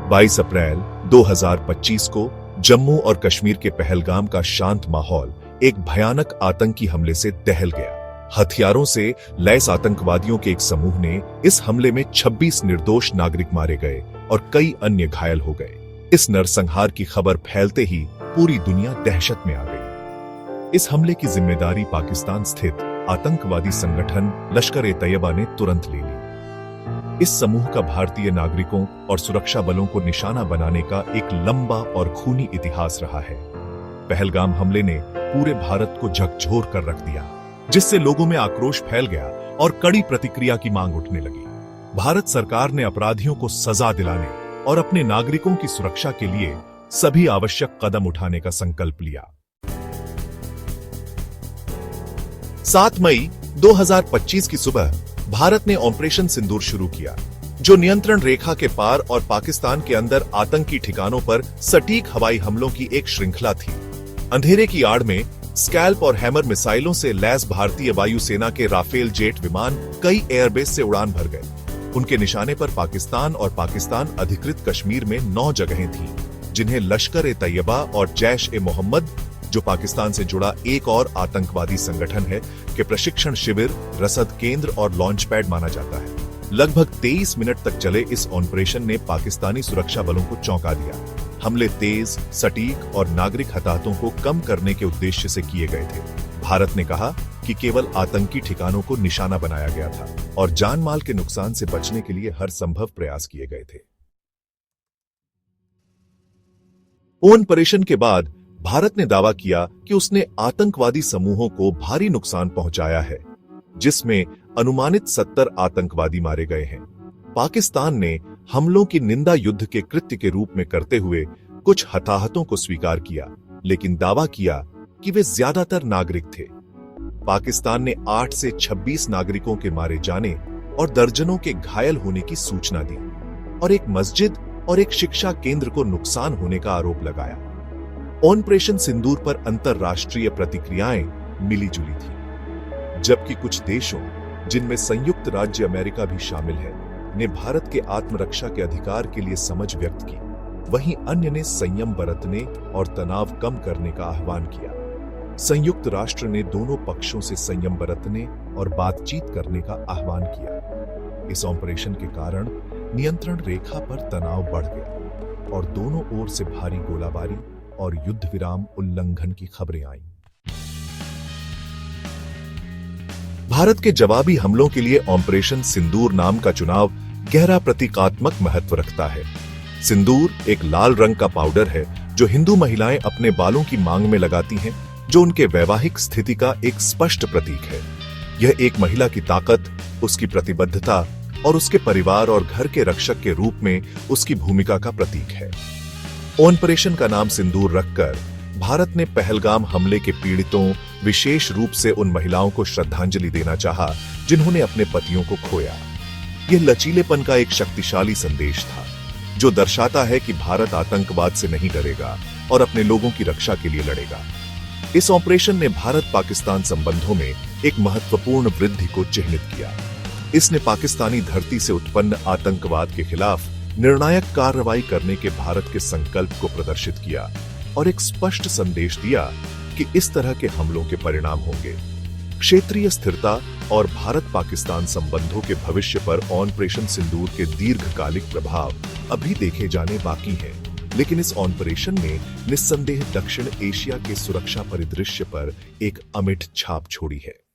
22 अप्रैल 2025 को जम्मू और कश्मीर के पहलगाम का शांत माहौल एक भयानक आतंकी हमले से दहल गया। हथियारों से लैस आतंकवादियों के एक समूह ने इस हमले में 26 निर्दोष नागरिक मारे गए और कई अन्य घायल हो गए। इस नरसंहार की खबर फैलते ही पूरी दुनिया दहशत में आ गई। इस हमले की जिम्मेदारी पाकिस्तान स्थित आतंकवादी संगठन लश्कर-ए-तैयबा ने तुरंत ले ली। इस समूह का भारतीय नागरिकों और सुरक्षा बलों को निशाना बनाने का एक लंबा और खूनी इतिहास रहा है। पहलगाम हमले ने पूरे भारत को झकझोर कर रख दिया, जिससे लोगों में आक्रोश फैल गया और कड़ी प्रतिक्रिया की मांग उठने लगी। भारत सरकार ने अपराधियों को सजा दिलाने और अपने नागरिकों की सुरक्षा के लिए सभी आवश्यक कदम उठाने का संकल्प लिया। 7 मई 2025 की सुबह भारत ने ऑपरेशन सिंदूर शुरू किया, जो नियंत्रण रेखा के पार और पाकिस्तान के अंदर आतंकी ठिकानों पर सटीक हवाई हमलों की एक श्रृंखला थी। अंधेरे की आड़ में स्कैल्प और हैमर मिसाइलों से लैस भारतीय वायुसेना के राफेल जेट विमान कई एयरबेस से उड़ान भर गए। उनके निशाने पर पाकिस्तान और पाकिस्तान अधिकृत कश्मीर में 9 जगहें थीं, जिन्हें लश्कर-ए-तैयबा और जैश-ए-मोहम्मद, जो पाकिस्तान से जुड़ा एक और आतंकवादी संगठन है, के प्रशिक्षण शिविर, रसद केंद्र और लॉन्च पैड माना जाता है। लगभग 23 मिनट तक चले इस ऑपरेशन ने पाकिस्तानी सुरक्षा बलों को चौंका दिया। हमले तेज, सटीक और नागरिक हताहतों को कम करने के उद्देश्य से किए गए थे। भारत ने कहा कि केवल आतंकी ठिकानों को निशाना बनाया गया था और जान माल के नुकसान से बचने के लिए हर संभव प्रयास किए गए थे। ऑपरेशन के बाद भारत ने दावा किया कि उसने आतंकवादी समूहों को भारी नुकसान पहुंचाया है, जिसमें अनुमानित 70 आतंकवादी मारे गए हैं। पाकिस्तान ने हमलों की निंदा युद्ध के कृत्य के रूप में करते हुए कुछ हताहतों को स्वीकार किया, लेकिन दावा किया कि वे ज्यादातर नागरिक थे। पाकिस्तान ने 8 से 26 नागरिकों के मारे जाने और दर्जनों के घायल होने की सूचना दी और एक मस्जिद और एक शिक्षा केंद्र को नुकसान होने का आरोप लगाया। ऑपरेशन सिंदूर पर अंतरराष्ट्रीय प्रतिक्रियाएं मिलीजुली थी, जबकि कुछ देशों, जिनमें संयुक्त राज्य अमेरिका भी शामिल है, ने भारत के आत्मरक्षा के अधिकार के लिए समझ व्यक्त की। वहीं अन्य ने संयम बरतने और तनाव कम करने का आह्वान किया। संयुक्त राष्ट्र ने दोनों पक्षों से संयम बरतने और बातचीत करने का आह्वान किया। इस ऑपरेशन के कारण नियंत्रण रेखा पर तनाव बढ़ गया और दोनों ओर से भारी गोलाबारी और युद्ध विराम उल्लंघन की खबरें आईं। भारत के जवाबी हमलों के लिए ऑपरेशन सिंदूर नाम का चुनाव गहरा प्रतीकात्मक महत्व रखता है। सिंदूर एक लाल रंग का पाउडर है जो हिंदू महिलाएं अपने बालों की मांग में लगाती हैं, जो उनके वैवाहिक स्थिति का एक स्पष्ट प्रतीक है। यह एक महिला की ताकत, उसकी प्रतिबद्धता और उसके परिवार और घर के रक्षक के रूप में उसकी भूमिका का प्रतीक है। ऑपरेशन का नाम सिंदूर रखकर भारत ने पहलगाम हमले के पीड़ितों, विशेष रूप से उन महिलाओं को श्रद्धांजलि देना चाहा जिन्होंने अपने पतियों को खोया। यह लचीलेपन का एक शक्तिशाली संदेश था, जो दर्शाता है कि भारत आतंकवाद से नहीं डरेगा और अपने लोगों की रक्षा के लिए लड़ेगा। इस ऑपरेशन ने भारत-पाकिस्तान संबंधों में एक महत्वपूर्ण वृद्धि को चिह्नित किया। इसने पाकिस्तानी धरती से उत्पन्न आतंकवाद के खिलाफ निर्णायक कार्रवाई करने के भारत के संकल्प को प्रदर्शित किया और एक स्पष्ट संदेश दिया कि इस तरह के हमलों के परिणाम होंगे। क्षेत्रीय स्थिरता और भारत-पाकिस्तान संबंधों के भविष्य पर ऑपरेशन सिंदूर के दीर्घकालिक प्रभाव अभी देखे जाने बाकी हैं, लेकिन इस ऑपरेशन ने निस्संदेह दक्षिण एशिया के सुरक्षा परिदृश्य पर एक अमिट छाप छोड़ी है।